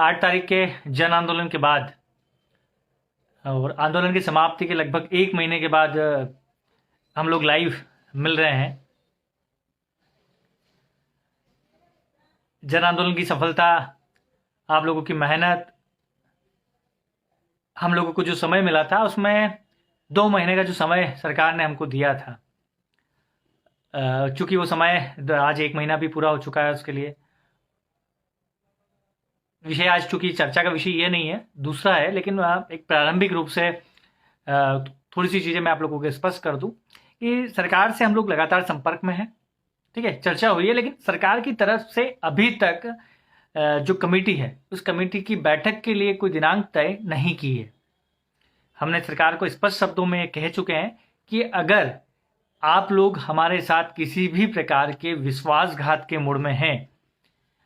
8 तारीख के जन आंदोलन के बाद और आंदोलन की समाप्ति के लगभग 1 महीने के बाद हम लोग लाइव मिल रहे हैं। जन आंदोलन की सफलता, आप लोगों की मेहनत, हम लोगों को जो समय मिला था उसमें 2 महीने का जो समय सरकार ने हमको दिया था, चूंकि वो समय आज 1 महीना भी पूरा हो चुका है। उसके लिए विषय आज चूंकि चर्चा का विषय ये नहीं है, दूसरा है, लेकिन एक प्रारंभिक रूप से थोड़ी सी चीज़ें मैं आप लोगों को स्पष्ट कर दूं कि सरकार से हम लोग लगातार संपर्क में हैं। ठीक है, चर्चा हुई है, लेकिन सरकार की तरफ से अभी तक जो कमेटी है उस कमेटी की बैठक के लिए कोई दिनांक तय नहीं की है। हमने सरकार को स्पष्ट शब्दों में कह चुके हैं कि अगर आप लोग हमारे साथ किसी भी प्रकार के विश्वासघात के मूड में हैं,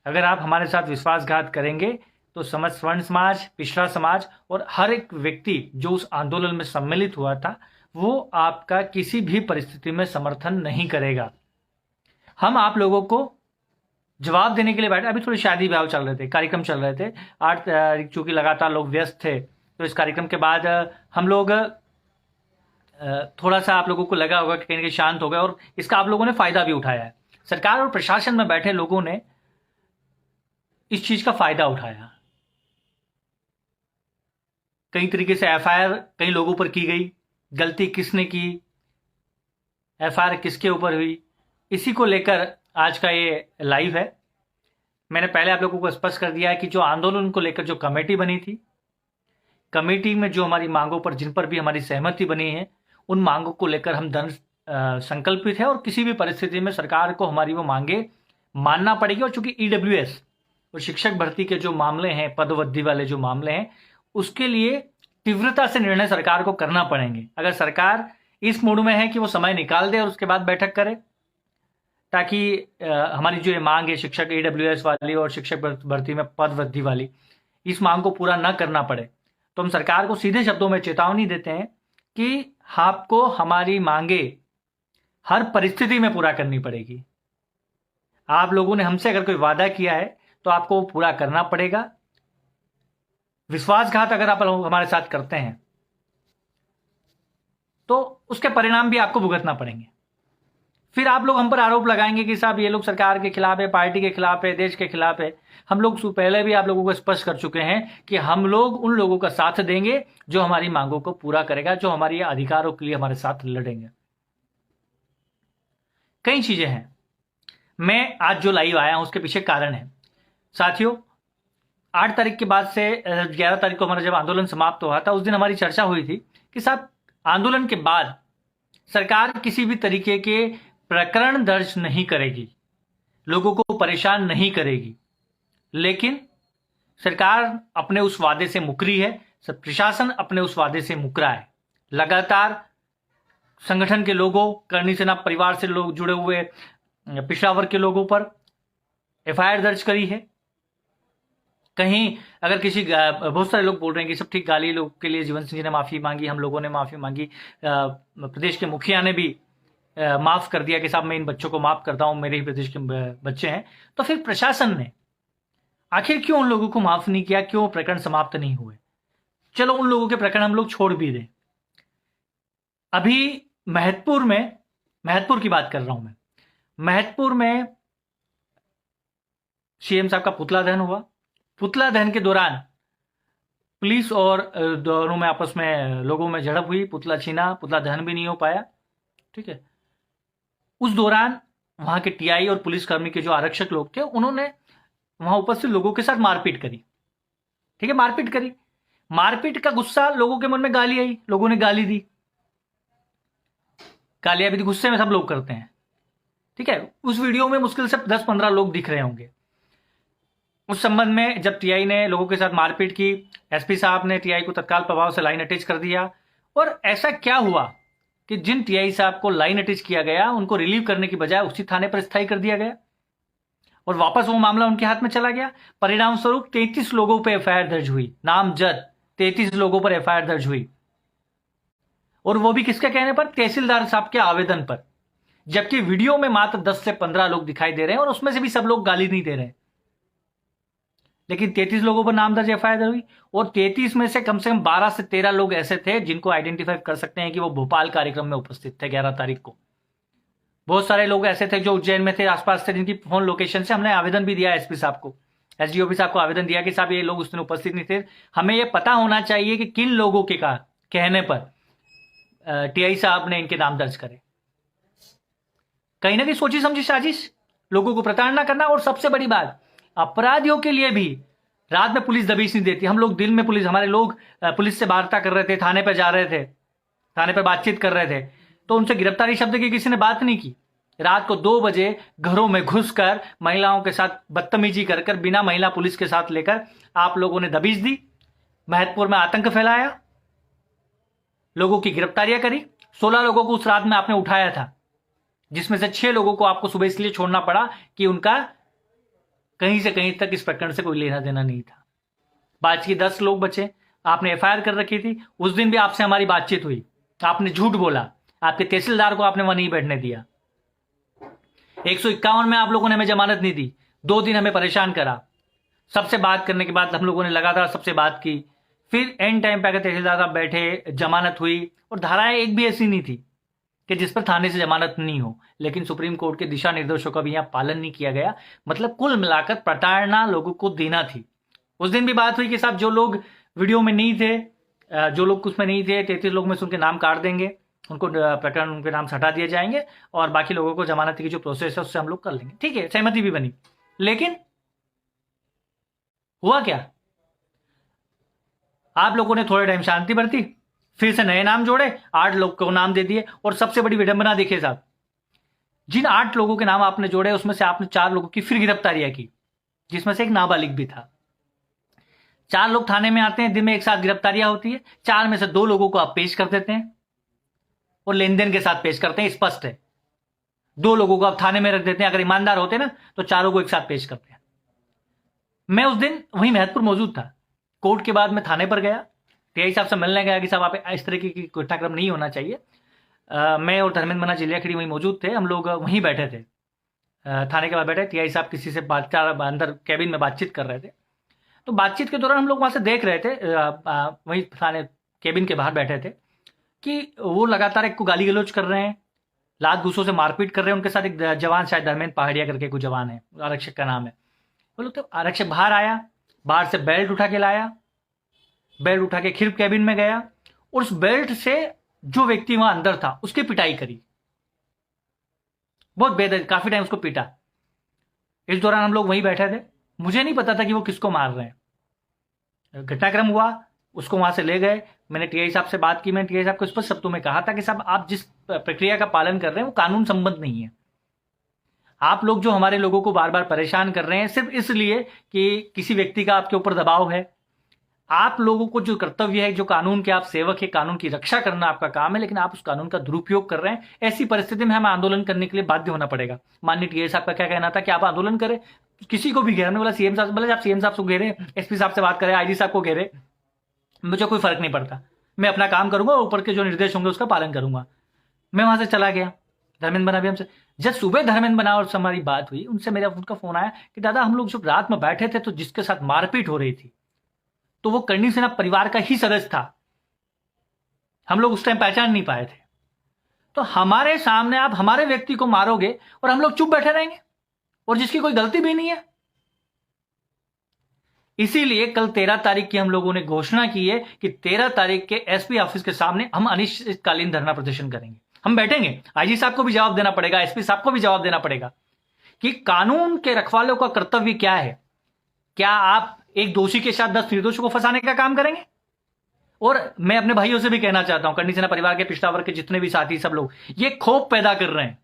अगर आप हमारे साथ विश्वासघात करेंगे तो स्वर्ण समाज, पिछड़ा समाज और हर एक व्यक्ति जो उस आंदोलन में सम्मिलित हुआ था वो आपका किसी भी परिस्थिति में समर्थन नहीं करेगा। हम आप लोगों को जवाब देने के लिए बैठे। अभी थोड़ी शादी ब्याह चल रहे थे, कार्यक्रम चल रहे थे 8 तारीख, चूंकि लगातार लोग व्यस्त थे, तो इस कार्यक्रम के बाद हम लोग थोड़ा सा आप लोगों को लगा होगा कि कहीं ना कहीं शांत हो गए, और इसका आप लोगों ने फायदा भी उठाया है। सरकार और प्रशासन में बैठे लोगों ने इस चीज का फायदा उठाया। कई तरीके से एफआईआर कई लोगों पर की गई, गलती किसने की, एफआईआर किसके ऊपर हुई, इसी को लेकर आज का ये लाइव है। मैंने पहले आप लोगों को स्पष्ट कर दिया है कि जो आंदोलन को लेकर जो कमेटी बनी थी, कमेटी में जो हमारी मांगों पर, जिन पर भी हमारी सहमति बनी है, उन मांगों को लेकर हम दृढ़ संकल्पित है और किसी भी परिस्थिति में सरकार को हमारी वो मांगे मानना पड़ेगी। और चूंकि ईडब्ल्यूएस और शिक्षक भर्ती के जो मामले हैं, पदवृद्धि वाले जो मामले हैं, उसके लिए तीव्रता से निर्णय सरकार को करना पड़ेंगे। अगर सरकार इस मूड में है कि वो समय निकाल दे और उसके बाद बैठक करे, ताकि हमारी जो ये मांग है शिक्षक ईडब्ल्यूएस वाली और शिक्षक भर्ती में पदवृद्धि वाली, इस मांग को पूरा न करना पड़े, तो हम सरकार को सीधे शब्दों में चेतावनी देते हैं कि आपको हमारी मांगे हर परिस्थिति में पूरा करनी पड़ेगी। आप लोगों ने हमसे अगर कोई वादा किया है तो आपको वो पूरा करना पड़ेगा। विश्वासघात अगर आप हमारे साथ करते हैं तो उसके परिणाम भी आपको भुगतना पड़ेंगे। फिर आप लोग हम पर आरोप लगाएंगे कि साहब ये लोग सरकार के खिलाफ है, पार्टी के खिलाफ है, देश के खिलाफ है। हम लोग पहले भी आप लोगों को स्पष्ट कर चुके हैं कि हम लोग उन लोगों का साथ देंगे जो हमारी मांगों को पूरा करेगा, जो हमारी अधिकारों के लिए हमारे साथ लड़ेंगे। कई चीजें हैं, मैं आज जो लाइव आया हूं उसके पीछे कारण है। साथियों, 8 तारीख के बाद से 11 तारीख को हमारा जब आंदोलन समाप्त हुआ था, उस दिन हमारी चर्चा हुई थी कि साहब आंदोलन के बाद सरकार किसी भी तरीके के प्रकरण दर्ज नहीं करेगी, लोगों को परेशान नहीं करेगी, लेकिन सरकार अपने उस वादे से मुकरी है, प्रशासन अपने उस वादे से मुकरा है। लगातार संगठन के लोगों, करणी सेना परिवार से लोग जुड़े हुए पिछड़ा वर्ग के लोगों पर एफआईआर दर्ज करी है। कहीं अगर किसी, बहुत सारे लोग बोल रहे हैं कि सब ठीक, गाली लोग के लिए जीवन सिंह जी ने माफी मांगी, हम लोगों ने माफी मांगी, प्रदेश के मुखिया ने भी माफ कर दिया कि साहब मैं इन बच्चों को माफ करता हूं, मेरे ही प्रदेश के बच्चे हैं। तो फिर प्रशासन ने आखिर क्यों उन लोगों को माफ नहीं किया, क्यों प्रकरण समाप्त नहीं हुए? चलो उन लोगों के प्रकरण हम लोग छोड़ भी दें। अभी महतपुर की बात कर रहा हूं मैं। महतपुर में सीएम साहब का पुतला दहन हुआ। पुतला दहन के दौरान पुलिस और दोनों में आपस में लोगों में झड़प हुई, पुतला छीना, पुतला दहन भी नहीं हो पाया। ठीक है, उस दौरान वहां के टीआई और पुलिसकर्मी के जो आरक्षक लोग थे, उन्होंने वहां उपस्थित लोगों के साथ मारपीट करी। ठीक है, मारपीट करी। मारपीट का गुस्सा, लोगों के मन में गाली आई, लोगों ने गाली दी। गालियां भी गुस्से में सब लोग करते हैं। ठीक है, उस वीडियो में मुश्किल से 10-15 लोग दिख रहे होंगे। उस संबंध में जब टीआई ने लोगों के साथ मारपीट की, एसपी साहब ने टीआई को तत्काल प्रभाव से लाइन अटैच कर दिया। और ऐसा क्या हुआ कि जिन टीआई साहब को लाइन अटैच किया गया, उनको रिलीव करने की बजाय उसी थाने पर स्थायी कर दिया गया और वापस वो मामला उनके हाथ में चला गया। परिणाम स्वरूप 33 लोगों पर एफआईआर दर्ज हुई, नामजद 33 लोगों पर एफआईआर दर्ज हुई, और वो भी किसके कहने पर? तहसीलदार साहब के आवेदन पर। जबकि वीडियो में मात्र 10 से 15 लोग दिखाई दे रहे हैं और उसमें से भी सब लोग गाली नहीं दे रहे हैं। लेकिन 33 लोगों पर नाम दर्ज एफआईआर हुई, और 33 में से कम 12 से 13 लोग ऐसे थे जिनको आइडेंटिफाई कर सकते हैं कि वो भोपाल कार्यक्रम में उपस्थित थे 11 तारीख को। बहुत सारे लोग ऐसे थे जो उज्जैन में थे, आसपास थे, जिनकी फोन लोकेशन से हमने आवेदन भी दिया एसपी साहब को, एसडीओपी साहब को आवेदन दिया कि साहब ये लोग उस दिन उपस्थित नहीं थे। हमें ये पता होना चाहिए कि किन लोगों के कहने पर टीआई साहब ने इनके नाम दर्ज करे। कहीं ना कहीं सोची समझी साजिश, लोगों को प्रताड़ना करना। और सबसे बड़ी बात, अपराधियों के लिए भी रात में पुलिस दबिश नहीं देती। हम लोग दिन में हमारे लोग पुलिस से वार्ता कर रहे थे, थाने पर जा रहे थे, थाने पर बातचीत कर रहे थे, तो उनसे गिरफ्तारी शब्द की किसी ने बात नहीं की। रात को 2 बजे घरों में घुसकर महिलाओं के साथ बदतमीजी कर बिना महिला पुलिस के साथ लेकर आप लोगों ने दबिश दी, महतपुर में आतंक फैलाया, लोगों की गिरफ्तारियां करी। 16 लोगों को उस रात में आपने उठाया था, जिसमें से 6 लोगों को आपको सुबह इसलिए छोड़ना पड़ा कि उनका कहीं से कहीं तक इस प्रकरण से कोई लेना देना नहीं था। बाकी 10 लोग बचे, आपने एफआईआर कर रखी थी। उस दिन भी आपसे हमारी बातचीत हुई, आपने झूठ बोला, आपके तहसीलदार को आपने वहां नहीं बैठने दिया। 151 में आप लोगों ने हमें जमानत नहीं दी, 2 दिन हमें परेशान करा। सबसे बात करने के बाद हम लोगों ने लगातार सबसे बात की, फिर एंड टाइम पे आकर तहसीलदार साहब बैठे, जमानत हुई, और धाराएं एक भी ऐसी नहीं थी कि जिस पर थाने से जमानत नहीं हो। लेकिन सुप्रीम कोर्ट के दिशा निर्देशों का भी यहां पालन नहीं किया गया। मतलब कुल मिलाकर प्रताड़ना लोगों को देना थी। उस दिन भी बात हुई कि साहब जो लोग वीडियो में नहीं थे, जो लोग उसमें नहीं थे, 33 लोग में से उनके नाम काट देंगे, उनको प्रकरण उनके नाम से हटा दिए जाएंगे, और बाकी लोगों को जमानत की जो प्रोसेस है उससे हम लोग कर लेंगे। ठीक है, सहमति भी बनी। लेकिन हुआ क्या, आप लोगों ने थोड़े टाइम शांति बरती, फिर से नए नाम जोड़े, 8 लोग को नाम दे दिए। और सबसे बड़ी विडंबना देखिए साहब, जिन 8 लोगों के नाम आपने जोड़े उसमें से आपने 4 लोगों की फिर गिरफ्तारियां की, जिसमें से एक नाबालिग भी था। 4 लोग थाने में आते हैं, दिन में एक साथ गिरफ्तारियां होती है, 4 में से 2 लोगों को आप पेश कर देते हैं और लेन देन के साथ पेश करते हैं, स्पष्ट है। 2 लोगों को आप थाने में रख देते हैं, अगर ईमानदार होते ना तो 4 को एक साथ पेश करते हैं। मैं उस दिन वहीं महतपुर मौजूद था। कोर्ट के बाद मैं थाने पर गया, टीआई साहब से मिलने गया कि साहब आप इस तरीके की घटनाक्रम नहीं होना चाहिए। मैं और धर्मेंद्र मना जिलिया खड़ी वहीं मौजूद थे, हम लोग वहीं बैठे थे, थाने के बाद बैठे। टीआई साहब किसी से अंदर कैबिन में बातचीत कर रहे थे, तो बातचीत के दौरान हम लोग वहां से देख रहे थे, वहीं थाने कैबिन के बाहर बैठे थे, कि वो लगातार एक को गाली गलौज कर रहे हैं, लात घूसों से मारपीट कर रहे हैं। उनके साथ एक जवान, शायद धर्मेंद्र पहाड़िया करके कोई जवान है, आरक्षक का नाम है। बोलो तो आरक्षक बाहर आया, बाहर से बेल्ट उठा के लाया, बेल्ट उठा के खिर कैबिन में गया, और उस बेल्ट से जो व्यक्ति वहां अंदर था उसकी पिटाई करी, बहुत बेदर्द, काफी टाइम उसको पीटा। इस दौरान हम लोग वहीं बैठे थे, मुझे नहीं पता था कि वो किसको मार रहे हैं। घटनाक्रम हुआ, उसको वहां से ले गए। मैंने टीआई साहब से बात की, मैंने टीआई साहब को स्पष्ट शब्दों में कहा था कि साहब आप जिस प्रक्रिया का पालन कर रहे हैं वो कानून संबद्ध नहीं है। आप लोग जो हमारे लोगों को बार बार परेशान कर रहे हैं सिर्फ इसलिए कि किसी व्यक्ति का आपके ऊपर दबाव है। आप लोगों को जो कर्तव्य है, जो कानून के आप सेवक है, कानून की रक्षा करना आपका काम है, लेकिन आप उस कानून का दुरुपयोग कर रहे हैं। ऐसी परिस्थिति में हमें आंदोलन करने के लिए बाध्य होना पड़ेगा। माननीय टीआई साहब का क्या कहना था कि आप आंदोलन करें, किसी को भी घेरने वाला, सीएम साहब बोला, आप सीएम साहब को घेरे, एसपी साहब से बात करें, आईजी साहब को घेरे, मुझे कोई फर्क नहीं पड़ता, मैं अपना काम करूंगा, ऊपर के जो निर्देश होंगे उसका पालन करूंगा। मैं वहां से चला गया। धर्मेंद्र बना भी हमसे, जब सुबह धर्मेंद्र बना और हमारी बात हुई, उनसे मेरा उनका फोन आया कि दादा हम लोग जब रात में बैठे थे तो जिसके साथ मारपीट हो रही थी तो वो करनी सेना परिवार का ही सदस्य था, हम लोग उस टाइम पहचान नहीं पाए थे। तो हमारे सामने आप हमारे व्यक्ति को मारोगे और हम लोग चुप बैठे रहेंगे, और जिसकी कोई गलती भी नहीं है। इसीलिए कल 13 तारीख की हम लोगों ने घोषणा की है कि 13 तारीख के एसपी ऑफिस के सामने हम अनिश्चितकालीन धरना प्रदर्शन करेंगे। हम बैठेंगे, आईजी साहब को भी जवाब देना पड़ेगा, एसपी साहब को भी जवाब देना पड़ेगा कि कानून के रखवालों का कर्तव्य क्या है। क्या आप एक दोषी के साथ 10 निर्दोषों को फंसाने का काम करेंगे? और मैं अपने भाइयों से भी कहना चाहता हूं, करनी सेना परिवार के पिछड़ा वर्ग के जितने भी साथी, सब लोग ये खौफ पैदा कर रहे हैं,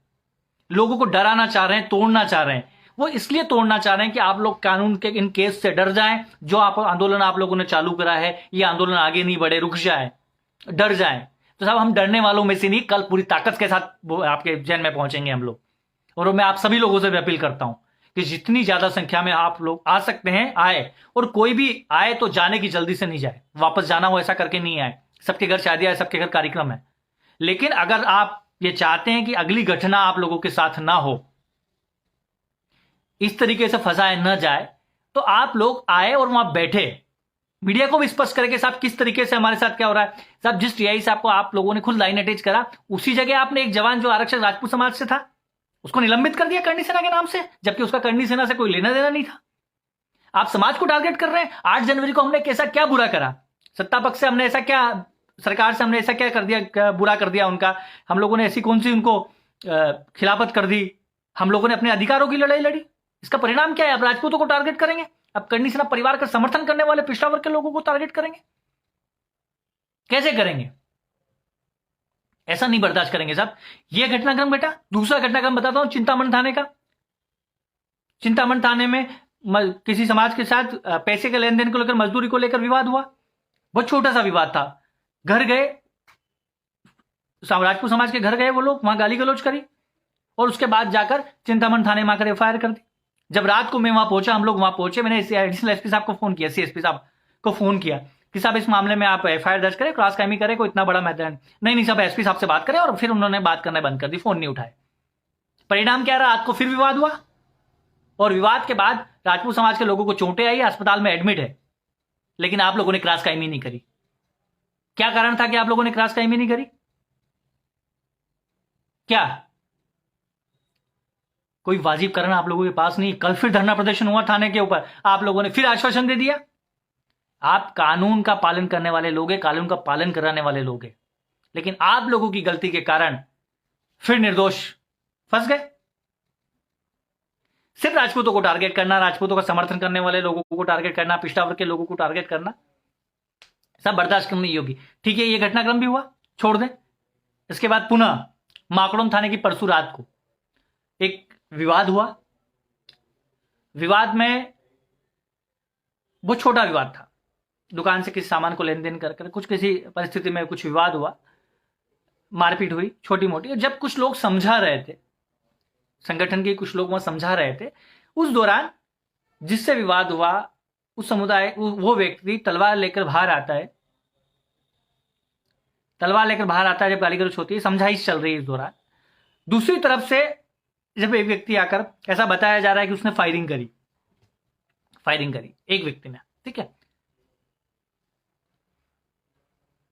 लोगों को डराना चाह रहे हैं, तोड़ना चाह रहे हैं। वो इसलिए तोड़ना चाह रहे हैं कि आप लोग कानून के इन केस से डर जाएं। जो आप आंदोलन आप लोगों ने चालू करा है, ये आंदोलन आगे नहीं बढ़े, रुक जाए, डर जाए। तो साहब हम डरने वालों में से नहीं, कल पूरी ताकत के साथ आपके जैन में पहुंचेंगे हम लोग। और मैं आप सभी लोगों से भी अपील करता हूं कि जितनी ज्यादा संख्या में आप लोग आ सकते हैं आए, और कोई भी आए तो जाने की जल्दी से नहीं जाए, वापस जाना हो ऐसा करके नहीं आए। सबके घर शादियां है, सबके घर कार्यक्रम है। लेकिन अगर आप ये चाहते हैं कि अगली घटना आप लोगों के साथ ना हो, इस तरीके से फंसाए न जाए, तो आप लोग आए और वहां बैठे, मीडिया को भी स्पष्ट करके साहब किस तरीके से हमारे साथ क्या हो रहा है। साहब जिस टीआई साहब को आप लोगों ने खुद लाइन अटैच करा, उसी जगह आपने एक जवान जो आरक्षक राजपूत समाज से था उसको निलंबित कर दिया करनी सेना के नाम से, जबकि उसका करनी सेना से कोई लेना देना नहीं था। आप समाज को टारगेट कर रहे हैं। 8 जनवरी को हमने कैसा क्या बुरा करा, सत्ता पक्ष से हमने ऐसा क्या, सरकार से हमने ऐसा क्या कर दिया, बुरा कर दिया उनका, हम लोगों ने ऐसी कौन सी उनको खिलाफत कर दी, हम लोगों ने अपने अधिकारों की लड़ाई लड़ी। इसका परिणाम क्या है? अब राजपूतों को टारगेट करेंगे, अब करनी सेना परिवार का समर्थन करने वाले पिछड़ा वर्ग के लोगों को टारगेट करेंगे। कैसे करेंगे? ऐसा नहीं बर्दाश्त करेंगे साहब। यह घटनाक्रम घटा। दूसरा घटनाक्रम बताता हूं चिंतामण थाने का। चिंतामण थाने में किसी समाज के साथ पैसे के लेन देन को लेकर, मजदूरी को लेकर विवाद हुआ। बहुत छोटा सा विवाद था। घर गए, राजपूत समाज के घर गए वो लोग, वहां गाली गलौज करी और उसके बाद जाकर चिंतामण थाने में आकर एफआईआर कर दी। जब रात को मैं वहां पहुंचा, हम लोग वहां पहुंचे, मैंने एडिशनल एसपी साहब को फोन किया, सीएसपी साहब को फोन किया कि साहब इस मामले में आप एफआईआर दर्ज करें, क्रॉस क्राइमिंग करें, कोई इतना बड़ा मैदान नहीं साहब एसपी साहब से बात करें। और फिर उन्होंने बात करना बंद कर दी, फोन नहीं उठाए। परिणाम क्या रहा? रात को फिर विवाद हुआ और विवाद के बाद राजपूत समाज के लोगों को चोटें आई, अस्पताल में एडमिट है, लेकिन आप लोगों ने क्रॉस क्राइमिंग नहीं करी। क्या कारण था कि आप लोगों ने क्रॉस क्राइमिंग नहीं करी? क्या कोई वाजिब कारण आप लोगों के पास नहीं? कल फिर धरना प्रदर्शन हुआ थाने के ऊपर, आप लोगों ने फिर आश्वासन दे दिया। आप कानून का पालन करने वाले लोग हैं, कानून का पालन कराने वाले लोग हैं, लेकिन आप लोगों की गलती के कारण फिर निर्दोष फंस गए। सिर्फ राजपूतों को टारगेट करना, राजपूतों का समर्थन करने वाले लोगों को टारगेट करना, पिछड़ा वर्ग के लोगों को टारगेट करना, सब बर्दाश्त करनी होगी। ठीक है, ये घटनाक्रम भी हुआ, छोड़ दें। इसके बाद पुनः माकड़ों थाने की परसों रात को एक विवाद हुआ। विवाद में बहुत छोटा विवाद था, दुकान से किसी सामान को लेन देन कर कुछ किसी परिस्थिति में कुछ विवाद हुआ, मारपीट हुई छोटी मोटी। जब कुछ लोग समझा रहे थे, संगठन के कुछ लोग वहां समझा रहे थे, उस दौरान जिससे विवाद हुआ उस समुदाय, वो व्यक्ति तलवार लेकर बाहर आता है। तलवार लेकर बाहर आता है जब गाली गलौज होती है, समझाइश चल रही है। इस दौरान दूसरी तरफ से जब एक व्यक्ति आकर, ऐसा बताया जा रहा है कि उसने फायरिंग करी एक व्यक्ति ने, ठीक है।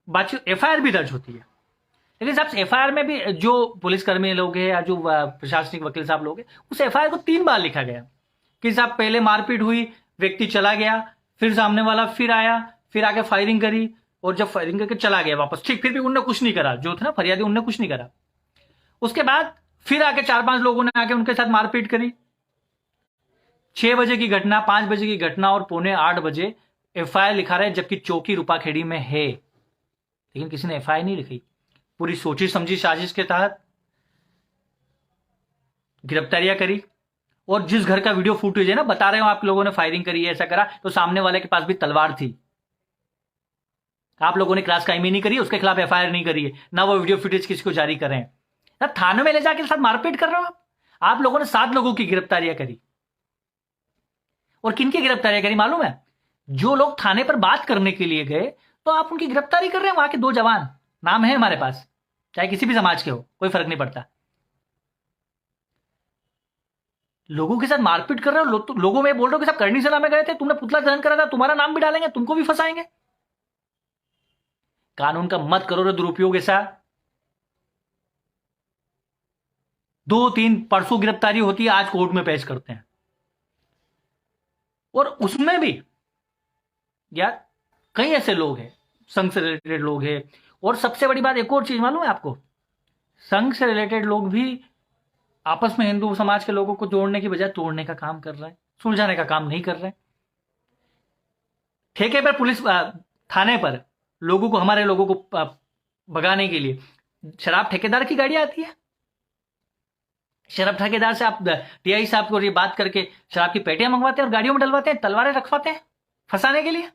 बातचीत, एफआईआर भी दर्ज होती है, लेकिन साहब एफआईआर में भी जो पुलिसकर्मी लोग हैं या जो प्रशासनिक वकील साहब लोग हैं, उस एफआईआर को 3 बार लिखा गया कि साहब पहले मारपीट हुई, व्यक्ति चला गया, फिर सामने वाला फिर आया, फिर आके फायरिंग करी और जब फायरिंग करके चला गया वापस, ठीक, फिर भी उनने कुछ नहीं करा, जो थे ना फरियादी उनने कुछ नहीं करा। उसके बाद फिर आके 4-5 लोगों ने आके उनके साथ मारपीट करी। 6 बजे की घटना, 5 बजे की घटना और 7:45 बजे एफआईआर लिखा रहे, जबकि चौकी रूपाखेड़ी में है, लेकिन किसी ने एफआईआर नहीं लिखी। पूरी सोची समझी साजिश के तहत गिरफ्तारियां करी। और जिस घर का वीडियो फुटेज है ना, बता रहे हो आप लोगों ने फायरिंग करी है, ऐसा करा, तो सामने वाले के पास भी तलवार थी। आप लोगों ने क्रॉस क्राइमिंग नहीं करी, उसके खिलाफ एफआईआर नहीं करी है, ना वो वीडियो फुटेज किसी को जारी कर रहे हैं, ना थाने में ले जाके साथ मारपीट कर रहे हो आप लोगों ने 7 लोगों की गिरफ्तारियां करी। और किनकी गिरफ्तारियां करी मालूम है? जो लोग थाने पर बात करने के लिए गए, तो आप उनकी गिरफ्तारी कर रहे हैं। वहां के 2 जवान, नाम है हमारे पास, चाहे किसी भी समाज के हो, कोई फर्क नहीं पड़ता। लोगों के साथ मारपीट कर रहे हो, लोगों में बोल रहे हो कि साहब करनी सेना में गए थे, तुमने पुतला दहन करा था, तुम्हारा नाम भी डालेंगे, तुमको भी फंसाएंगे। कानून का मत करो रे दुरुपयोग ऐसा। 2-3 परसों गिरफ्तारी होती है, आज कोर्ट में पेश करते हैं, और उसमें भी यार कई ऐसे लोग हैं, संघ से रिलेटेड लोग हैं। और सबसे बड़ी बात, एक और चीज मालूम है आपको, संघ से रिलेटेड लोग भी आपस में हिंदू समाज के लोगों को जोड़ने की बजाय तोड़ने का काम कर रहे हैं, सुलझाने का काम नहीं कर रहे हैं। ठेके पर पुलिस, थाने पर लोगों को, हमारे लोगों को भगाने के लिए शराब ठेकेदार की गाड़ी आती है। शराब ठेकेदार से आप टीआई साहब को ये बात करके शराब की पेटियां मंगवाते हैं और गाड़ियों में डलवाते हैं, तलवारें रखवाते हैं फंसाने के लिए।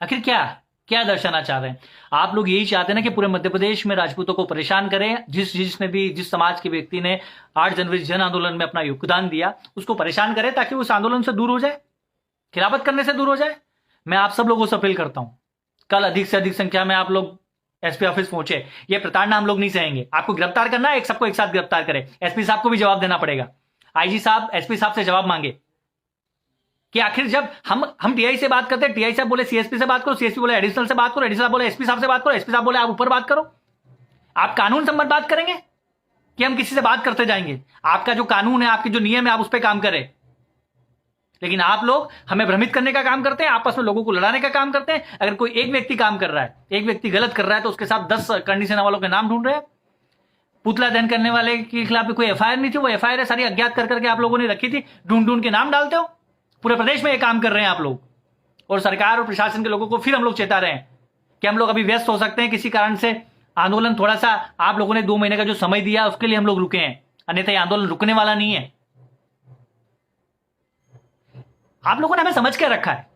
आखिर क्या दर्शाना चाह रहे हैं आप लोग? यही चाहते हैं ना कि पूरे मध्य प्रदेश में राजपूतों को परेशान करें। जिस समाज के व्यक्ति ने 8 जनवरी जन आंदोलन में अपना योगदान दिया, उसको परेशान करें ताकि उस आंदोलन से दूर हो जाए, खिलाफत करने से दूर हो जाए। मैं आप सब लोगों से अपील करता हूं, कल अधिक से अधिक संख्या में आप लोग एसपी ऑफिस पहुंचे। ये प्रताड़ना हम लोग नहीं सहेंगे। आपको गिरफ्तार करना है, सबको एक साथ गिरफ्तार करें। एसपी साहब को भी जवाब देना पड़ेगा। आईजी साहब, एसपी साहब से जवाब मांगे कि आखिर जब हम टीआई से बात करते हैं, टीआई साहब बोले सीएसपी से बात करो, सीएसपी बोले एडिशनल से बात करो, एडिशनल बोले एसपी साहब से बात करो, एसपी साहब बोले आप ऊपर बात करो। आप कानून संबंध बात करेंगे कि हम किसी से बात करते जाएंगे? आपका जो कानून है, आपके जो नियम है, आप उस पर काम करें। लेकिन आप लोग हमें भ्रमित करने का काम करते हैं, आपस में लोगों को लड़ाने का काम करते हैं। अगर कोई एक व्यक्ति काम कर रहा है, एक व्यक्ति गलत कर रहा है, तो उसके साथ 10 करनी सेना वालों के नाम ढूंढ रहे हैं। पुतला दहन करने वाले के खिलाफ भी कोई एफआईआर नहीं थी, वो एफआईआर सारी अज्ञात कर करके आप लोगों ने रखी थी, ढूंढ ढूंढ के नाम डालते हो। पूरे प्रदेश में ये काम कर रहे हैं आप लोग, और सरकार और प्रशासन के लोगों को फिर हम लोग चेता रहे हैं कि हम लोग अभी व्यस्त हो सकते हैं किसी कारण से। आंदोलन थोड़ा सा आप लोगों ने 2 महीने का जो समय दिया उसके लिए हम लोग रुके हैं, अन्यथा ये आंदोलन रुकने वाला नहीं है। आप लोगों ने हमें समझ के रखा है,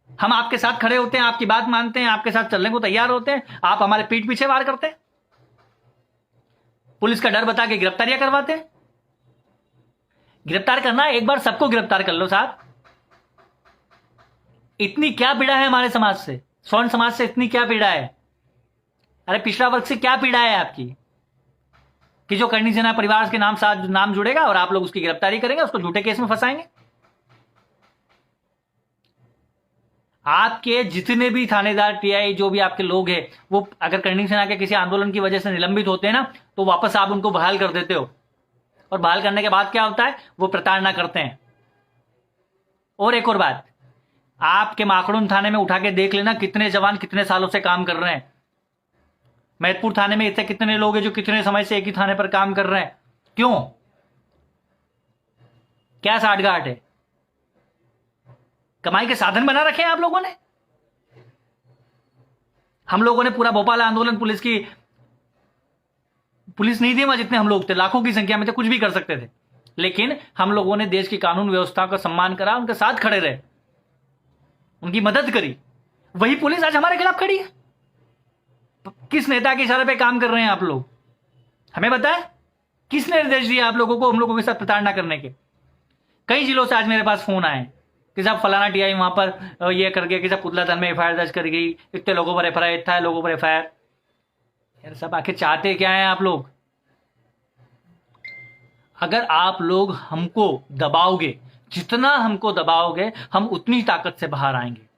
हम आपके साथ खड़े होते हैं, आपकी बात मानते हैं, आपके साथ चलने को तैयार होते हैं, आप हमारे पीठ पीछे वार करते हैं, पुलिस का डर बता के गिरफ्तारियां करवाते हैं। गिरफ्तार करना है, एक बार सबको गिरफ्तार कर लो साहब। इतनी क्या पीड़ा है हमारे समाज से, स्वर्ण समाज से इतनी क्या पीड़ा है? अरे पिछड़ा वर्ग से क्या पीड़ा है आपकी कि जो करनी सेना परिवार के नाम साथ नाम जुड़ेगा और आप लोग उसकी गिरफ्तारी करेंगे, उसको झूठे केस में फंसाएंगे? आपके जितने भी थानेदार, टीआई, जो भी आपके लोग हैं, वो अगर करनी सेना के किसी आंदोलन की वजह से निलंबित होते हैं ना, तो वापस आप उनको बहाल कर देते हो। और बहाल करने के बाद क्या होता है? वो प्रताड़ना करते हैं। और एक और बात, आपके माखड़ून थाने में उठा के देख लेना कितने जवान कितने सालों से काम कर रहे हैं। मैदपुर थाने में इतने कितने लोग हैं जो कितने समय से एक ही थाने पर काम कर रहे हैं। क्यों? क्या साठगांठ है? कमाई के साधन बना रखे हैं आप लोगों ने। हम लोगों ने पूरा भोपाल आंदोलन, पुलिस नहीं थी वहां, जितने हम लोग थे लाखों की संख्या में थे, कुछ भी कर सकते थे, लेकिन हम लोगों ने देश की कानून व्यवस्था का सम्मान करा, उनके साथ खड़े रहे, उनकी मदद करी। वही पुलिस आज हमारे खिलाफ खड़ी है। किस नेता के इशारे पे काम कर रहे हैं आप लोग? हमें बताएं, किसने निर्देश दिया आप लोगों को हम लोगों के साथ प्रताड़ना करने के? कई जिलों से आज मेरे पास फोन आए कि साहब फलाना टीआई वहां पर ये कर गया, कि साहब पुतला दहन में एफआईआर दर्ज कर गई, इतने लोगों पर एफआईआर, इतना लोगों पर एफआईआर। यार सब आखिर चाहते क्या है आप लोग? अगर आप लोग हमको दबाओगे, जितना हमको दबाओगे, हम उतनी ताकत से बाहर आएंगे।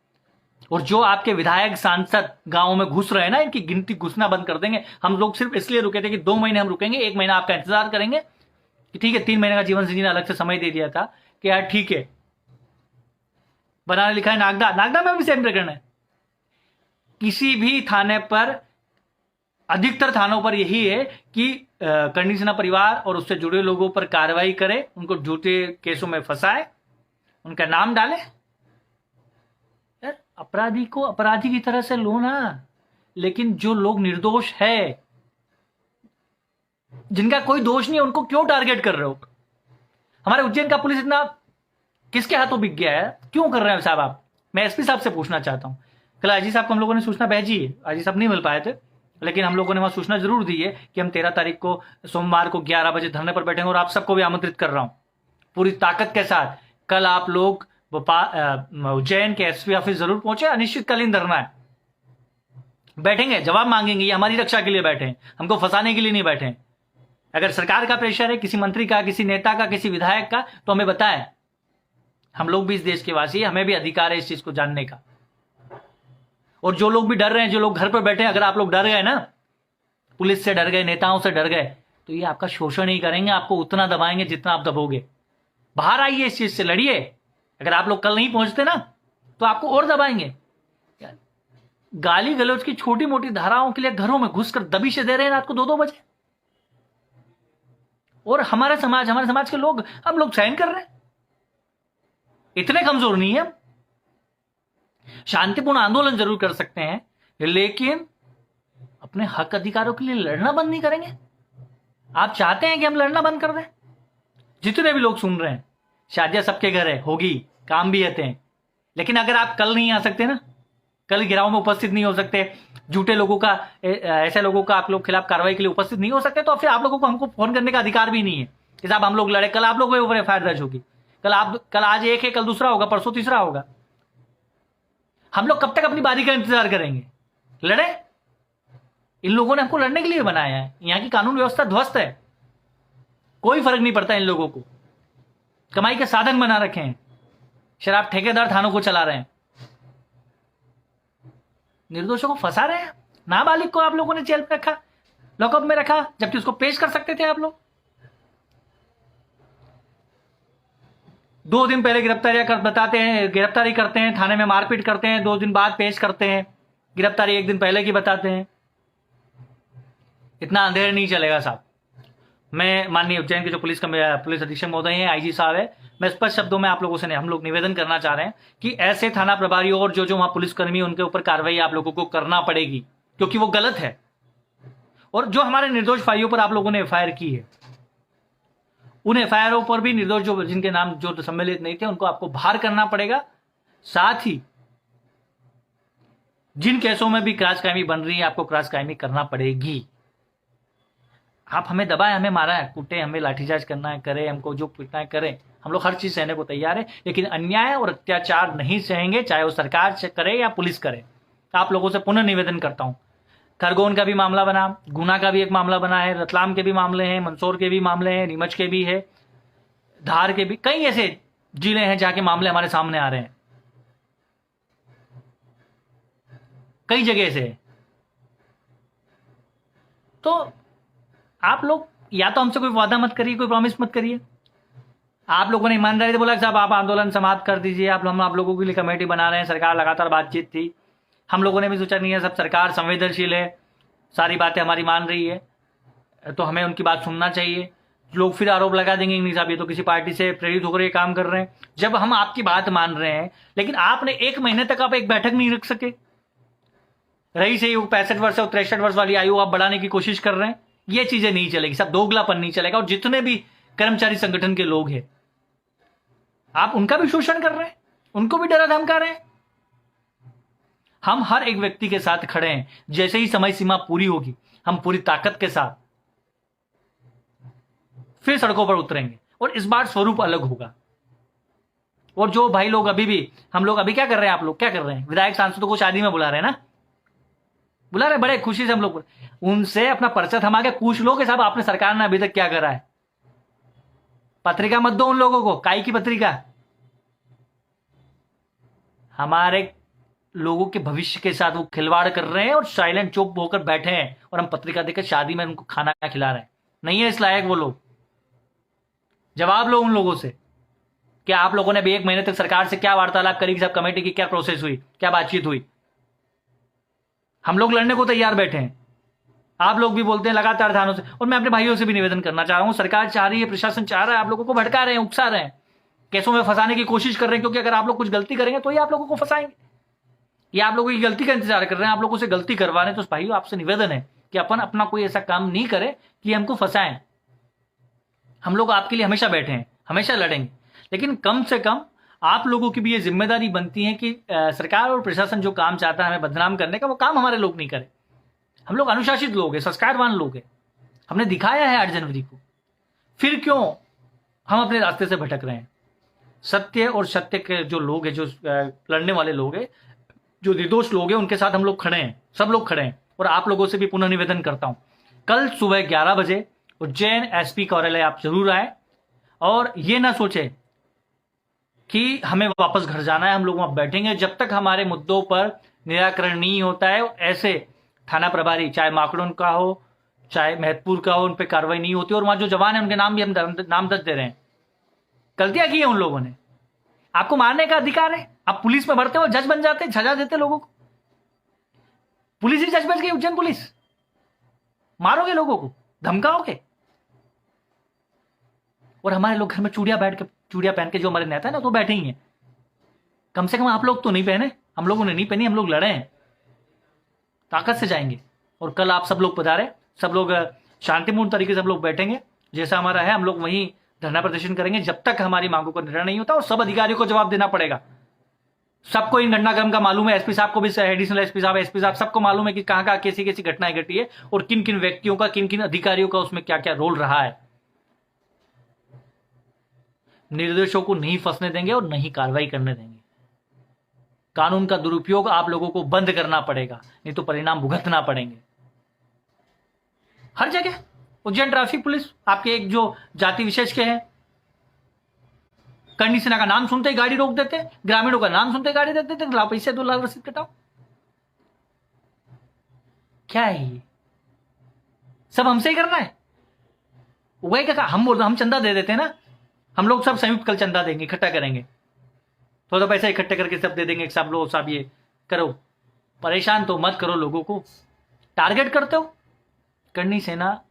और जो आपके विधायक सांसद गांवों में घुस रहे हैं ना, इनकी गिनती घुसना बंद कर देंगे। हम लोग सिर्फ इसलिए रुके थे कि 2 महीने हम रुकेंगे, 1 महीना आपका इंतजार करेंगे कि ठीक है, 3 महीने का जीवन सिंह जी ने अलग से समय दे दिया था कि यार ठीक है। बनाना लिखा है नागदा में भी सेम प्रकरण है। किसी भी थाने पर, अधिकतर थानों पर यही है कि करनी सेना परिवार और उससे जुड़े लोगों पर कार्रवाई करे, उनको झूठे केसों में फंसाए, उनका नाम डाले। यार अपराधी को अपराधी की तरह से लो ना, लेकिन जो लोग निर्दोष है, जिनका कोई दोष नहीं है, उनको क्यों टारगेट कर रहे हो? हमारे उज्जैन का पुलिस इतना किसके हाथों बिक गया है? क्यों कर रहे हैं साहब आप? मैं एसपी साहब से पूछना चाहता हूं। कल आजी साहब को हम लोगों ने सूचना भेजी है, आजी साहब नहीं मिल पाए थे, लेकिन हम लोगों ने वहां सूचना जरूर दी है कि हम 13 तारीख को सोमवार को 11 बजे धरने पर बैठेंगे। और आप सबको भी आमंत्रित कर रहा हूं पूरी ताकत के साथ। कल आप लोग उज्जैन के एसपी ऑफिस जरूर पहुंचे, अनिश्चितकालीन धरना है, बैठेंगे, जवाब मांगेंगे। ये हमारी रक्षा के लिए बैठे हैं, हमको फंसाने के लिए नहीं बैठे हैं। अगर सरकार का प्रेशर है, किसी मंत्री का, किसी नेता का, किसी विधायक का, तो हमें बताएं। हम लोग भी इस देश के वासी हैं, हमें भी अधिकार है इस चीज को जानने का। और जो लोग भी डर रहे हैं, जो लोग घर पर बैठे हैं, अगर आप लोग डर गए ना, पुलिस से डर गए, नेताओं से डर गए, तो ये आपका शोषण ही करेंगे, आपको उतना दबाएंगे जितना आप दबोगे। बाहर आइए, इस चीज से लड़िए। अगर आप लोग कल नहीं पहुंचते ना, तो आपको और दबाएंगे। गाली गलौज की छोटी मोटी धाराओं के लिए घरों में घुसकर दबिशें दे रहे हैं रात को 2-2 बजे। और हमारे समाज के लोग, हम लोग सहन कर रहे हैं। इतने कमजोर नहीं है। शांतिपूर्ण आंदोलन जरूर कर सकते हैं, लेकिन अपने हक अधिकारों के लिए लड़ना बंद नहीं करेंगे। आप चाहते हैं कि हम लड़ना बंद कर दें? जितने भी लोग सुन रहे हैं, शादियां सबके घर है, होगी, काम भी आते हैं, लेकिन अगर आप कल नहीं आ सकते ना, कल गिराव में उपस्थित नहीं हो सकते, झूठे लोगों का, ऐसे लोगों का आप लोग खिलाफ कार्रवाई के लिए उपस्थित नहीं हो सकते, तो फिर आप लोगों को हमको फोन करने का अधिकार भी नहीं है कि साहब हम लोग लड़े। कल आप लोगों के ऊपर एफआईआर दर्ज होगी, कल आज एक है, कल दूसरा होगा, परसों तीसरा होगा। हम लोग कब तक अपनी बारी का इंतजार करेंगे? लड़े। इन लोगों ने हमको लड़ने के लिए बनाया है। यहाँ की कानून व्यवस्था ध्वस्त है, कोई फर्क नहीं पड़ता इन लोगों को। कमाई के साधन बना रखे हैं, शराब ठेकेदार थानों को चला रहे हैं, निर्दोषों को फंसा रहे हैं। नाबालिग को आप लोगों ने जेल में रखा, लॉकअप में रखा, जबकि उसको पेश कर सकते थे आप लोग। 2 दिन पहले गिरफ्तारी करते हैं, थाने में मारपीट करते हैं, 2 दिन बाद पेश करते हैं, गिरफ्तारी 1 दिन पहले की बताते हैं। इतना अंधेर नहीं चलेगा साहब। मैं माननीय उज्जैन के जो पुलिस अधीक्षक महोदय हैं, आईजी साहब है, मैं स्पष्ट शब्दों में आप लोगों से हम लोग निवेदन करना चाह रहे हैं कि ऐसे थाना प्रभारियों और जो वहां पुलिसकर्मी, उनके ऊपर कार्रवाई आप लोगों को करना पड़ेगी, क्योंकि वो गलत है। और जो हमारे निर्दोष भाइयों पर आप लोगों ने एफआईआर की है, उन एफआईआरों पर भी निर्दोष जिनके नाम जो सम्मिलित नहीं थे, उनको आपको बाहर करना पड़ेगा। साथ ही जिन केसों में भी क्रॉस कायमी बन रही है, आपको क्रॉस कायमी करना पड़ेगी। आप हमें दबाए, हमें मारा है, कूटे, हमें लाठीचार्ज करना है, करे, हमको जो पीटना है करें, हम लोग हर चीज सहने को तैयार है, लेकिन अन्याय और अत्याचार नहीं सहेंगे, चाहे वो सरकार से करे या पुलिस करे। आप लोगों से पुनः निवेदन करता हूं, खरगोन का भी मामला बना, गुना का भी एक मामला बना है, रतलाम के भी मामले हैं, मंदसौर के भी मामले हैं, नीमच के भी है, धार के भी, कई ऐसे जिले हैं जहां के मामले हमारे सामने आ रहे हैं, कई जगह से। तो आप लोग या तो हमसे कोई वादा मत करिए, कोई प्रॉमिस मत करिए। आप लोगों ने ईमानदारी से बोला साहब आप आंदोलन समाप्त कर दीजिए, हम आप लोगों के लिए कमेटी बना रहे हैं, सरकार लगातार बातचीत थी, हम लोगों ने भी सोचा नहीं है, सब सरकार संवेदनशील है, सारी बातें हमारी मान रही है, तो हमें उनकी बात सुनना चाहिए। लोग फिर आरोप लगा देंगे नहीं साहब ये तो किसी पार्टी से प्रेरित होकर ये काम कर रहे हैं। जब हम आपकी बात मान रहे हैं, लेकिन आपने 1 महीने तक आप एक बैठक नहीं रख सके, रही से 65 वर्ष और 63 वर्ष वाली आयु आप बढ़ाने की कोशिश कर रहे हैं, ये चीजें नहीं चलेगी, सब दोगलापन नहीं चलेगा। और जितने भी कर्मचारी संगठन के लोग हैं, आप उनका भी शोषण कर रहे हैं, उनको भी डरा धमका रहे हैं। हम हर एक व्यक्ति के साथ खड़े हैं, जैसे ही समय सीमा पूरी होगी हम पूरी ताकत के साथ फिर सड़कों पर उतरेंगे, और इस बार स्वरूप अलग होगा। और जो भाई लोग अभी भी, हम लोग अभी क्या कर रहे हैं, आप लोग क्या कर रहे हैं, विधायक सांसदों को शादी में बुला रहे हैं ना, बुला रहे, बड़े खुशी से हम लोग उनसे अपना पर्चा थमा के पूछ लो कि साहब आपने सरकार ने अभी तक क्या करा है। पत्रिका मत दो उन लोगों को, काई की पत्रिका। हमारे लोगों के भविष्य के साथ वो खिलवाड़ कर रहे हैं और साइलेंट चुप होकर बैठे हैं, और हम पत्रिका देकर शादी में उनको खाना खिला रहे हैं। नहीं है इस लायक वो लोग। जवाब लो उन लोगों से कि आप लोगों ने भी 1 महीने तक सरकार से क्या वार्तालाप करी, सब कमेटी की क्या प्रोसेस हुई, क्या बातचीत हुई। हम लोग लड़ने को तैयार बैठे हैं, आप लोग भी बोलते हैं लगातार थानों से। और मैं अपने भाइयों से भी निवेदन करना चाह रहा हूं, सरकार चाह रही है, प्रशासन चाह रहा है, आप लोगों को भड़का रहे हैं, उकसा रहे हैं, केसों में फंसाने की कोशिश कर रहे हैं, क्योंकि अगर आप लोग कुछ गलती करेंगे तो ही आप लोगों को फंसाएंगे। ये आप लोगों की गलती का इंतजार कर रहे हैं, आप लोगों से गलती करवा रहे हैं। तो भाइयों आपसे निवेदन है कि अपन अपना कोई ऐसा काम नहीं करे कि हमको फंसाएं। हम लोग आपके लिए हमेशा बैठे हैं, हमेशा लड़ेंगे, लेकिन कम से कम आप लोगों की भी ये जिम्मेदारी बनती है कि सरकार और प्रशासन जो काम चाहता है हमें बदनाम करने का, वो काम हमारे लोग नहीं करें। हम लोग अनुशासित लोग हैं, संस्कारवान लोग हैं, हमने दिखाया है 8 जनवरी को। फिर क्यों हम अपने रास्ते से भटक रहे हैं। सत्य और सत्य के जो लोग हैं, जो लड़ने वाले लोग हैं, जो निर्दोष लोग हैं, उनके साथ हम लोग खड़े हैं, सब लोग खड़े हैं। और आप लोगों से भी पुनः निवेदन करता हूं, कल सुबह 11 बजे उज्जैन एसपी कार्यालय आप जरूर आए, और ये ना सोचे कि हमें वापस घर जाना है, हम लोग वहां बैठेंगे जब तक हमारे मुद्दों पर निराकरण नहीं होता है। ऐसे थाना प्रभारी, चाहे माकड़ों का हो चाहे महतपुर का हो, उन पर कार्रवाई नहीं होती। और वहां जो जवान है उनके नाम भी हम नामजद दे रहे हैं। गलतियां की है उन लोगों ने, आपको मारने का अधिकार है, आप पुलिस में भरते हो, जज बन जाते, सजा देते लोगों को। पुलिस ही जज बन गई, उज्जैन पुलिस। मारोगे लोगों को, धमकाओगे। और हमारे लोग घर में चूड़ियां पहन के जो हमारे नेता है ना, तो बैठे ही हैं। कम से कम आप लोग तो नहीं पहने, हम लोगों ने नहीं पहनी, हम लोग लड़े हैं, ताकत से जाएंगे। और कल आप सब लोग पधारे, सब लोग शांतिपूर्ण तरीके से सब लोग बैठेंगे, जैसा हमारा है हम लोग वहीं धरना प्रदर्शन करेंगे जब तक हमारी मांगों का निर्णय नहीं होता। और सब अधिकारियों को जवाब देना पड़ेगा। सबको इन घटनाक्रम का मालूम है, एसपी साहब को भी, एडिशनल एसपी साहब सबको मालूम है कि कहां कहां कैसी कैसी घटनाएं घटी है, और किन किन व्यक्तियों का, किन किन अधिकारियों का उसमें क्या क्या रोल रहा है। निर्देशों को नहीं फंसने देंगे और नहीं कार्रवाई करने देंगे। कानून का दुरुपयोग आप लोगों को बंद करना पड़ेगा, नहीं तो परिणाम भुगतना पड़ेंगे। हर जगह उज्जैन ट्रैफिक पुलिस आपके एक जो जाति विशेष के हैं, करनी सेना का नाम सुनते ही गाड़ी रोक देते, ग्रामीणों का नाम सुनते ही गाड़ी रोक देते, लाओ पैसे 2 लाख रसीद कटाओ। क्या है ये? सब हमसे ही करना है? वही क्या हम बोल रहे, हम चंदा दे देते हैं ना, हम लोग सब संयुक्त कल चंदा देंगे, इकट्ठा करेंगे, थोड़ा पैसा इकट्ठे करके सब दे देंगे, सब लोग सब ये करो। परेशान तो मत करो लोगों को, टारगेट करते हो। करनी सेना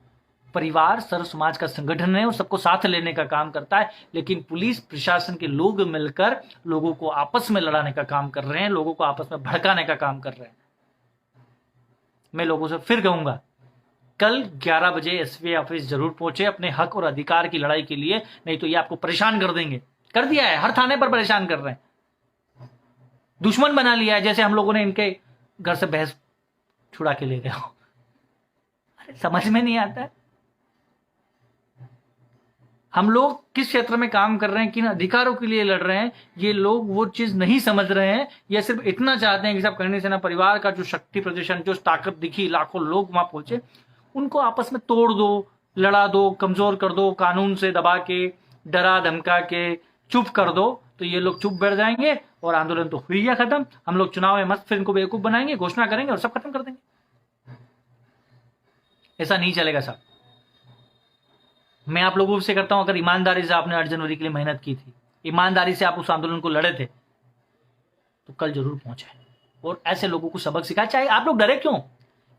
परिवार सर्व समाज का संगठन है और सबको साथ लेने का काम करता है, लेकिन पुलिस प्रशासन के लोग मिलकर लोगों को आपस में लड़ाने का काम कर रहे हैं, लोगों को आपस में भड़काने का काम कर रहे हैं। मैं लोगों से फिर कहूंगा, कल 11 बजे एसपी ऑफिस जरूर पहुंचे अपने हक और अधिकार की लड़ाई के लिए, नहीं तो ये आपको परेशान कर देंगे। कर दिया है, हर थाने पर परेशान कर रहे हैं, दुश्मन बना लिया है, जैसे हम लोगों ने इनके घर से भैंस छुड़ा के ले गए हो। अरे समझ में नहीं आता है हम लोग किस क्षेत्र में काम कर रहे हैं, किन अधिकारों के लिए लड़ रहे हैं, ये लोग वो चीज नहीं समझ रहे हैं। ये सिर्फ इतना चाहते हैं कि सब करनी सेना परिवार का जो शक्ति प्रदर्शन, जो ताकत दिखी, लाखों लोग वहां पहुंचे, उनको आपस में तोड़ दो, लड़ा दो, कमजोर कर दो, कानून से दबा के, डरा धमका के चुप कर दो, तो ये लोग चुप बैठ जाएंगे और आंदोलन तो हुई गया खत्म। हम लोग चुनाव में मस्त फिर इनको बेवकूफ बनाएंगे, घोषणा करेंगे और सब खत्म कर देंगे। ऐसा नहीं चलेगा साहब। मैं आप लोगों से करता हूं, अगर ईमानदारी से आपने 8 जनवरी के लिए मेहनत की थी, ईमानदारी से आप उस आंदोलन को लड़े थे, तो कल जरूर पहुंचे और ऐसे लोगों को सबक सिखाए। चाहे आप लोग डरे क्यों,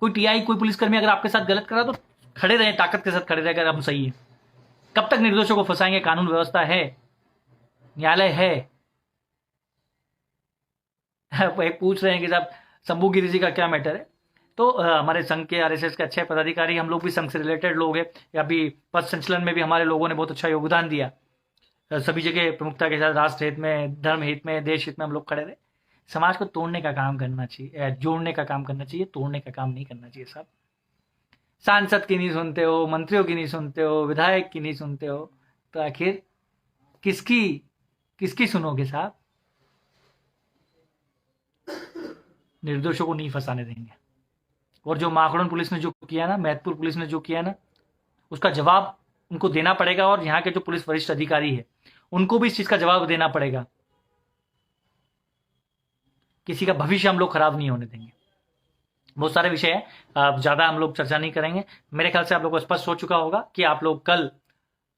कोई टीआई, कोई पुलिसकर्मी अगर आपके साथ गलत करा तो खड़े रहे, ताकत के साथ खड़े रहे, अगर हम सही है। कब तक निर्दोषों को फंसाएंगे? कानून व्यवस्था है, न्यायालय है। एक पूछ रहे हैं कि साहब शंभू गिरी जी का क्या मैटर है, तो हमारे संघ के आरएसएस के अच्छे पदाधिकारी, हम लोग भी संघ से रिलेटेड लोग हैं, अभी पद संचलन में भी हमारे लोगों ने बहुत अच्छा योगदान दिया, सभी जगह प्रमुखता के साथ राष्ट्र हित में, धर्म हित में, देश हित में हम लोग खड़े रहे। समाज को तोड़ने का काम करना चाहिए, जोड़ने का काम करना चाहिए, तोड़ने का काम नहीं करना चाहिए साहब। सांसद की नहीं सुनते हो, मंत्रियों की नहीं सुनते हो, विधायक की नहीं सुनते हो, तो आखिर किसकी सुनोगे साहब? निर्दोषों को नहीं फंसाने देंगे। और जो माखड़न पुलिस ने जो किया ना, मैहतपुर पुलिस ने जो किया ना, उसका जवाब उनको देना पड़ेगा। और यहाँ के जो पुलिस वरिष्ठ अधिकारी है, उनको भी इस चीज का जवाब देना पड़ेगा। किसी का भविष्य हम लोग खराब नहीं होने देंगे। बहुत सारे विषय है, ज्यादा हम लोग चर्चा नहीं करेंगे। मेरे ख्याल से आप लोग को स्पष्ट हो चुका होगा कि आप लोग कल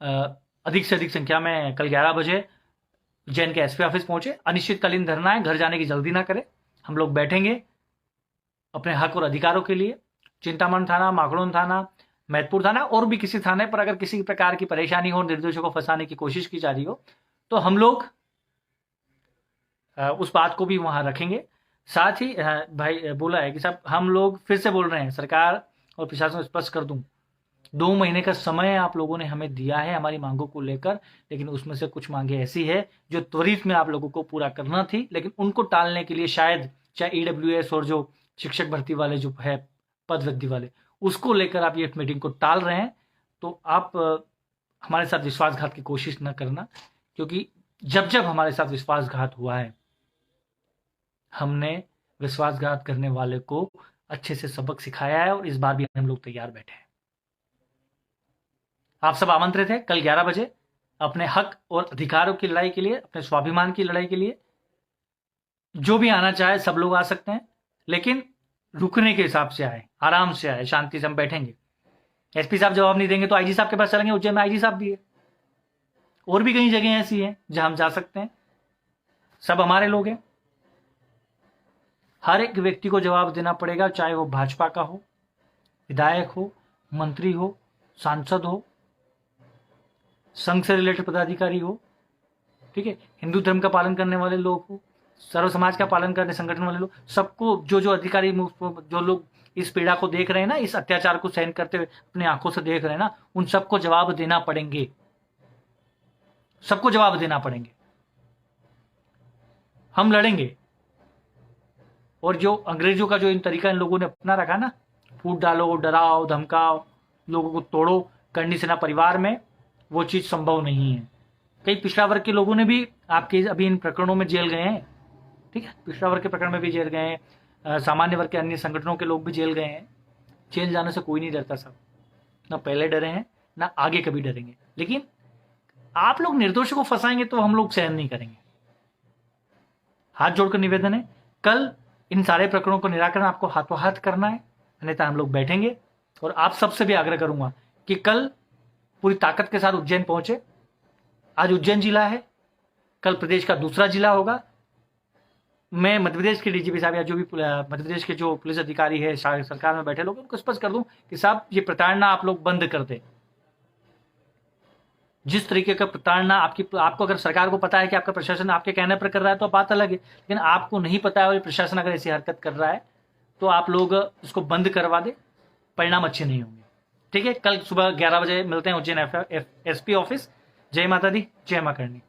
अधिक से अधिक संख्या में कल 11 बजे जैन के एसपी ऑफिस पहुंचे। अनिश्चितकालीन धरना है, घर जाने की जल्दी ना करें। हम लोग बैठेंगे अपने हक और अधिकारों के लिए। चिंतामण थाना, माखड़ून थाना, मैहतपुर थाना और भी किसी थाने पर अगर किसी प्रकार की परेशानी हो, निर्दोषों को फंसाने की कोशिश की जा रही हो, तो हम लोग उस बात को भी वहां रखेंगे। साथ ही भाई बोला है कि साहब, हम लोग फिर से बोल रहे हैं, सरकार और प्रशासन को स्पष्ट कर दूं, 2 महीने का समय आप लोगों ने हमें दिया है हमारी मांगों को लेकर, लेकिन उसमें से कुछ मांगे ऐसी है जो त्वरित में आप लोगों को पूरा करना थी, लेकिन उनको टालने के लिए शायद चाहे ईडब्ल्यूएस और जो शिक्षक भर्ती वाले जो है पद वृद्धि वाले, उसको लेकर आप ये मीटिंग को टाल रहे हैं। तो आप हमारे साथ विश्वासघात की कोशिश न करना, क्योंकि जब जब हमारे साथ विश्वासघात हुआ है, हमने विश्वासघात करने वाले को अच्छे से सबक सिखाया है और इस बार भी हम लोग तैयार बैठे हैं। आप सब आमंत्रित हैं कल 11 बजे अपने हक और अधिकारों की लड़ाई के लिए, अपने स्वाभिमान की लड़ाई के लिए। जो भी आना चाहे सब लोग आ सकते हैं, लेकिन रुकने के हिसाब से आए, आराम से आए, शांति से हम बैठेंगे। एसपी साहब जवाब नहीं देंगे तो आईजी साहब के पास चलेंगे। उज्जैन में आईजी साहब भी है, और भी कई जगह ऐसी हैं जहां हम जा सकते हैं। सब हमारे लोग हैं। हर एक व्यक्ति को जवाब देना पड़ेगा, चाहे वो भाजपा का हो, विधायक हो, मंत्री हो, सांसद हो, संघ से रिलेटेड पदाधिकारी हो, ठीक है, हिंदू धर्म का पालन करने वाले लोग हो, सर्व समाज का पालन करने संगठन वाले लोग, सबको, जो अधिकारी, जो लोग इस पीड़ा को देख रहे हैं ना, इस अत्याचार को सहन करते हुए अपनी आंखों से देख रहे हैं ना, उन सबको जवाब देना पड़ेंगे। सबको जवाब देना पड़ेंगे। हम लड़ेंगे। और जो अंग्रेजों का जो इन तरीका इन लोगों ने अपना रखा ना, फूट डालो, डराओ, धमकाओ, लोगों को तोड़ो, करनी सेना परिवार में वो चीज संभव नहीं है। कई पिछड़ा वर्ग के लोगों ने भी आपके अभी इन प्रकरणों में जेल गए हैं, ठीक है, पिछड़ा वर्ग के प्रकरण में भी जेल गए हैं, सामान्य वर्ग के अन्य संगठनों के लोग भी जेल गए हैं। जेल जाने से कोई नहीं डरता साहब, ना पहले डरे हैं, ना आगे कभी डरेंगे। लेकिन आप लोग निर्दोषों को फंसाएंगे तो हम लोग सहन नहीं करेंगे। हाथ जोड़कर निवेदन है, कल इन सारे प्रकरणों को निराकरण आपको हाथों हाथ करना है, अन्यथा हम लोग बैठेंगे। और आप सबसे भी आग्रह करूंगा कि कल पूरी ताकत के साथ उज्जैन पहुंचे। आज उज्जैन जिला है, कल प्रदेश का दूसरा जिला होगा। मैं मध्य प्रदेश के डीजीपी साहब या जो भी मध्य प्रदेश के जो पुलिस अधिकारी है सरकार में बैठे लोग, उनको स्पष्ट कर दूं कि साहब ये प्रताड़ना आप लोग बंद कर दें। जिस तरीके का प्रताड़ना आपको अगर सरकार को पता है कि आपका प्रशासन आपके कहने पर कर रहा है तो बात अलग है, लेकिन आपको नहीं पता है और प्रशासन अगर ऐसी हरकत कर रहा है तो आप लोग इसको बंद करवा दे, परिणाम अच्छे नहीं होंगे। ठीक है, कल सुबह 11 बजे मिलते हैं उज्जैन एसपी ऑफिस। जय माता दी, जय मां करणी।